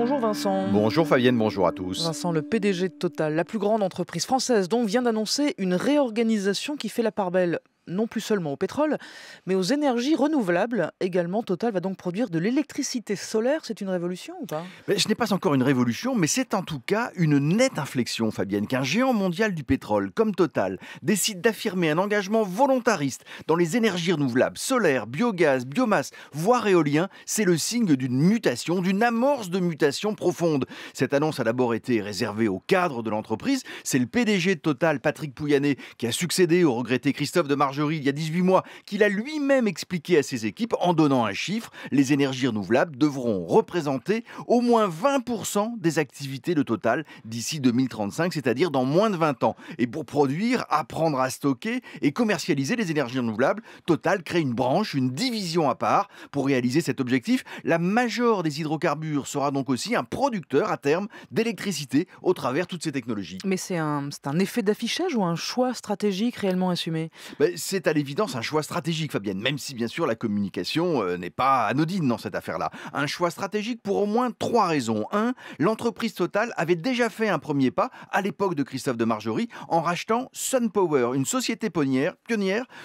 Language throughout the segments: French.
Bonjour Vincent. Bonjour Fabienne, bonjour à tous. Vincent, le PDG de Total, la plus grande entreprise française, donc vient d'annoncer une réorganisation qui fait la part belle non plus seulement au pétrole, mais aux énergies renouvelables. Également, Total va donc produire de l'électricité solaire. C'est une révolution ou pas? Mais ce n'est pas encore une révolution, mais c'est en tout cas une nette inflexion, Fabienne, qu'un géant mondial du pétrole comme Total décide d'affirmer un engagement volontariste dans les énergies renouvelables, solaire, biogaz, biomasse, voire éolien. C'est le signe d'une mutation, d'une amorce de mutation profonde. Cette annonce a d'abord été réservée au cadre de l'entreprise. C'est le PDG de Total, Patrick Pouyanné, qui a succédé au regretté Christophe de Margerie il y a 18 mois, qu'il a lui-même expliqué à ses équipes en donnant un chiffre. Les énergies renouvelables devront représenter au moins 20% des activités de Total d'ici 2035, c'est-à-dire dans moins de 20 ans. Et pour produire, apprendre à stocker et commercialiser les énergies renouvelables, Total crée une branche, une division à part. Pour réaliser cet objectif, la Major des hydrocarbures sera donc aussi un producteur à terme d'électricité au travers de toutes ces technologies. Mais c'est un effet d'affichage ou un choix stratégique réellement assumé? C'est à l'évidence un choix stratégique, Fabienne, même si bien sûr la communication n'est pas anodine dans cette affaire-là. Un choix stratégique pour au moins 3 raisons. 1, l'entreprise Total avait déjà fait un premier pas à l'époque de Christophe de Margerie en rachetant SunPower, une société pionnière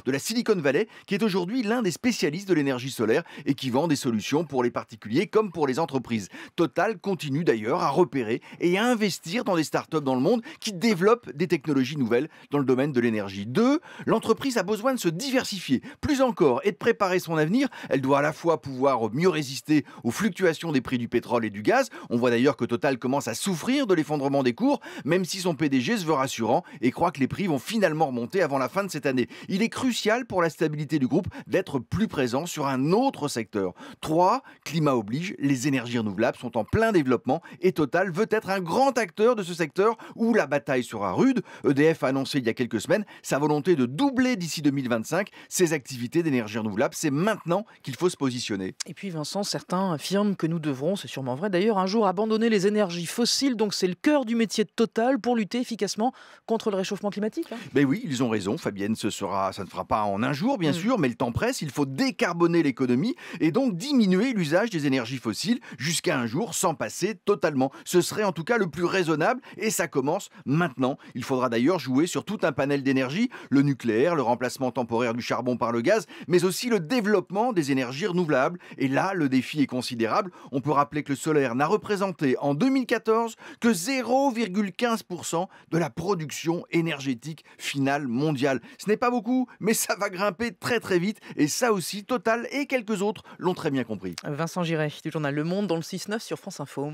de la Silicon Valley qui est aujourd'hui l'un des spécialistes de l'énergie solaire et qui vend des solutions pour les particuliers comme pour les entreprises. Total continue d'ailleurs à repérer et à investir dans des startups dans le monde qui développent des technologies nouvelles dans le domaine de l'énergie. 2, l'entreprise a besoin de se diversifier plus encore et de préparer son avenir. Elle doit à la fois pouvoir mieux résister aux fluctuations des prix du pétrole et du gaz. On voit d'ailleurs que Total commence à souffrir de l'effondrement des cours, même si son PDG se veut rassurant et croit que les prix vont finalement remonter avant la fin de cette année. Il est crucial pour la stabilité du groupe d'être plus présent sur un autre secteur. 3, climat oblige, les énergies renouvelables sont en plein développement et Total veut être un grand acteur de ce secteur où la bataille sera rude. EDF a annoncé il y a quelques semaines sa volonté de doubler d'ici 2025 ses activités d'énergie renouvelable. C'est maintenant qu'il faut se positionner. Et puis Vincent, certains affirment que nous devrons, c'est sûrement vrai d'ailleurs, un jour abandonner les énergies fossiles. Donc c'est le cœur du métier de Total pour lutter efficacement contre le réchauffement climatique. Ben oui, ils ont raison, Fabienne, ça ne fera pas en un jour, bien sûr, mais le temps presse. Il faut décarboner l'économie et donc diminuer l'usage des énergies fossiles jusqu'à un jour sans passer totalement. Ce serait en tout cas le plus raisonnable et ça commence maintenant. Il faudra d'ailleurs jouer sur tout un panel d'énergie, le nucléaire, le remplacement temporaire du charbon par le gaz, mais aussi le développement des énergies renouvelables. Et là, le défi est considérable. On peut rappeler que le solaire n'a représenté en 2014 que 0,15% de la production énergétique finale mondiale. Ce n'est pas beaucoup, mais ça va grimper très très vite. Et ça aussi, Total et quelques autres l'ont très bien compris. Vincent Giret, du journal Le Monde dans le 6-9 sur France Info.